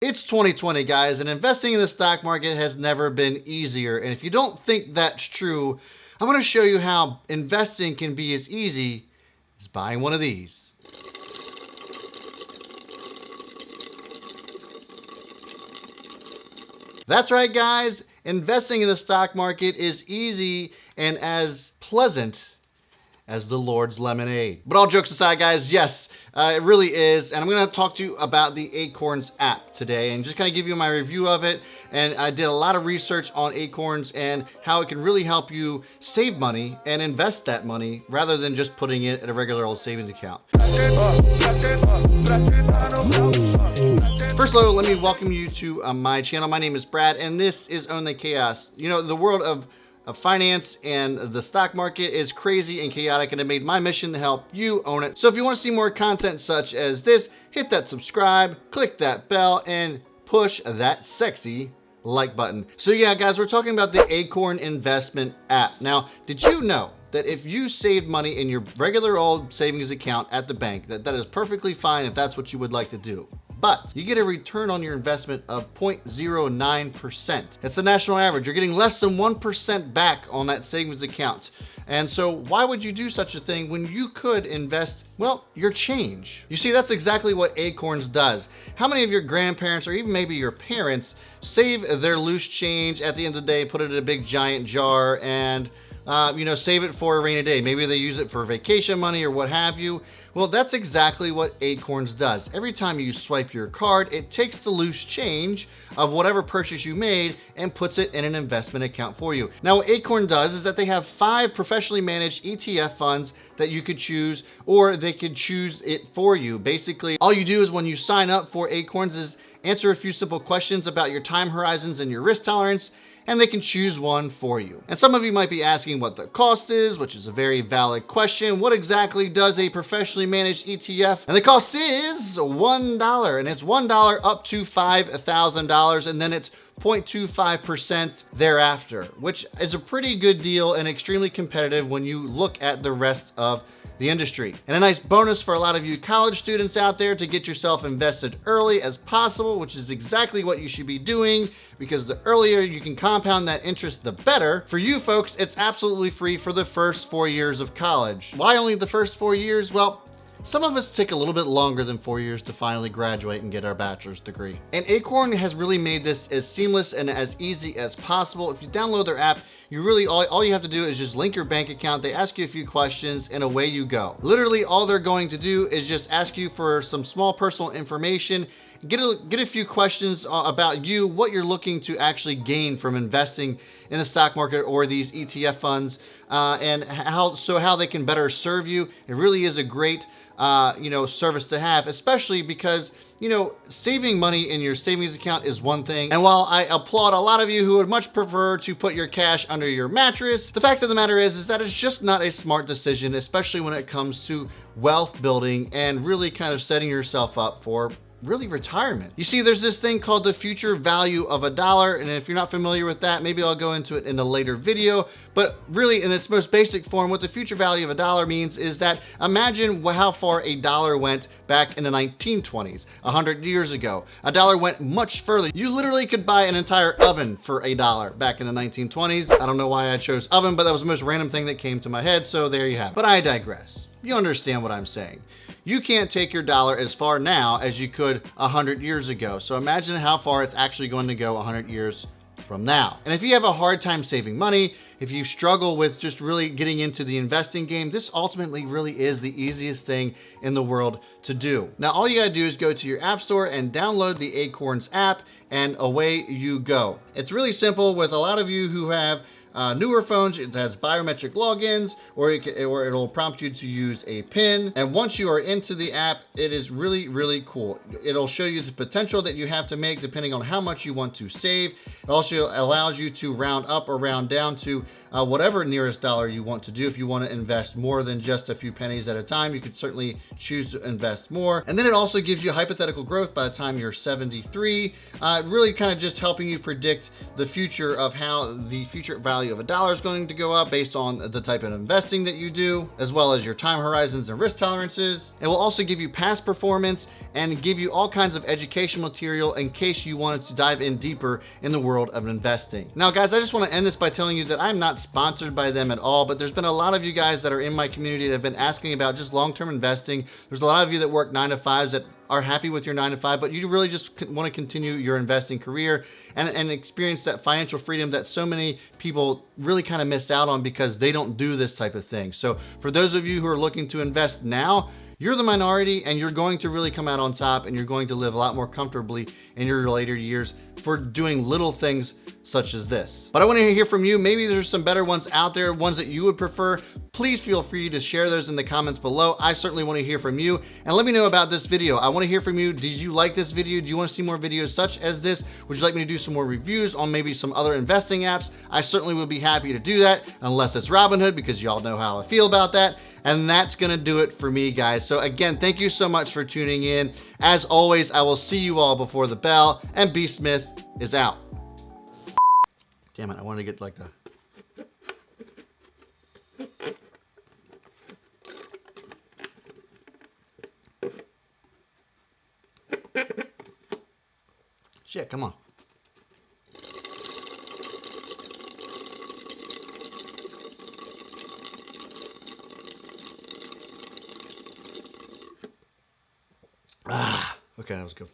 It's 2020, guys, and investing in the stock market has never been easier. And if you don't think that's true, I'm going to show you how investing can be as easy as buying one of these. That's right, guys. Investing in the stock market is easy and as pleasant as the Lord's lemonade. But all jokes aside, guys, yes, it really is. And I'm going to talk to you about the Acorns app today and just kind of give you my review of it. And I did a lot of research on Acorns and how it can really help you save money and invest that money rather than just putting it in a regular old savings account. First of all, let me welcome you to my channel. My name is Brad, and this is Own the Chaos. You know, the world of finance and the stock market is crazy and chaotic, and it made my mission to help you own it. So if you want to see more content such as this, hit that subscribe, click that bell, and push that sexy like button. So yeah, guys, we're talking about the Acorn investment app. Now, did you know that if you saved money in your regular old savings account at the bank, that is perfectly fine if that's what you would like to do? But you get a return on your investment of 0.09%. It's the national average. You're getting less than 1% back on that savings account. And so why would you do such a thing when you could invest, well, your change? You see, that's exactly what Acorns does. How many of your grandparents or even maybe your parents save their loose change at the end of the day, put it in a big giant jar and save it for a rainy day? Maybe they use it for vacation money or what have you. Well, that's exactly what Acorns does. Every time you swipe your card, it takes the loose change of whatever purchase you made and puts it in an investment account for you. Now, what Acorn does is that they have 5 professionally managed ETF funds that you could choose, or they could choose it for you. Basically, all you do is when you sign up for Acorns is answer a few simple questions about your time horizons and your risk tolerance, and they can choose one for you. And some of you might be asking what the cost is, which is a very valid question. What exactly does a professionally managed ETF? And the cost is $1, and it's $1 up to $5,000, and then it's 0.25% thereafter, which is a pretty good deal and extremely competitive when you look at the rest of the industry. And a nice bonus for a lot of you college students out there to get yourself invested early as possible, which is exactly what you should be doing, because the earlier you can compound that interest, the better. For you folks, it's absolutely free for the first 4 years of college. Why only the first 4 years? Well, some of us take a little bit longer than 4 years to finally graduate and get our bachelor's degree. And Acorn has really made this as seamless and as easy as possible. If you download their app, you really, all you have to do is just link your bank account. They ask you a few questions and away you go. Literally all they're going to do is just ask you for some small personal information, get a few questions about you, what you're looking to actually gain from investing in the stock market or these ETF funds, and how they can better serve you. It really is a great service to have, especially because, saving money in your savings account is one thing. And while I applaud a lot of you who would much prefer to put your cash under your mattress, the fact of the matter is that it's just not a smart decision, especially when it comes to wealth building and really kind of setting yourself up for really retirement. You see, there's this thing called the future value of $1. And if you're not familiar with that, maybe I'll go into it in a later video. But really, in its most basic form, what the future value of $1 means is that imagine how far $1 went back in the 1920s, 100 years ago. $1 went much further. You literally could buy an entire oven for $1 back in the 1920s. I don't know why I chose oven, but that was the most random thing that came to my head. So there you have it. But I digress. You understand what I'm saying. You can't take your dollar as far now as you could 100 years ago. So imagine how far it's actually going to go 100 years from now. And if you have a hard time saving money, if you struggle with just really getting into the investing game, this ultimately really is the easiest thing in the world to do. Now, all you gotta do is go to your app store and download the Acorns app, and away you go. It's really simple. With a lot of you who have newer phones, it has biometric logins, or it'll prompt you to use a PIN. And once you are into the app, it is really, really cool. It'll show you the potential that you have to make depending on how much you want to save. It also allows you to round up or round down to whatever nearest dollar you want to do. If you want to invest more than just a few pennies at a time, you could certainly choose to invest more. And then it also gives you hypothetical growth by the time you're 73, really kind of just helping you predict the future of how the future value value of a dollar is going to go up based on the type of investing that you do, as well as your time horizons and risk tolerances. It will also give you past performance and give you all kinds of education material in case you wanted to dive in deeper in the world of investing. Now guys, I just want to end this by telling you that I'm not sponsored by them at all, but there's been a lot of you guys that are in my community that have been asking about just long-term investing. There's a lot of you that work 9 to 5s that are happy with your 9 to 5, but you really just want to continue your investing career and experience that financial freedom that so many people really kind of miss out on because they don't do this type of thing. So for those of you who are looking to invest now, you're the minority and you're going to really come out on top and you're going to live a lot more comfortably in your later years for doing little things such as this. But I want to hear from you. Maybe there's some better ones out there, ones that you would prefer. Please feel free to share those in the comments below. I certainly want to hear from you and let me know about this video. I want to hear from you. Did you like this video? Do you want to see more videos such as this? Would you like me to do some more reviews on maybe some other investing apps? I certainly would be happy to do that, unless it's Robinhood, because y'all know how I feel about that. And that's gonna do it for me, guys. So again, thank you so much for tuning in. As always, I will see you all before the bell, and B Smith is out. Damn it, I wanted to get like the... Shit, come on. Okay, that was good.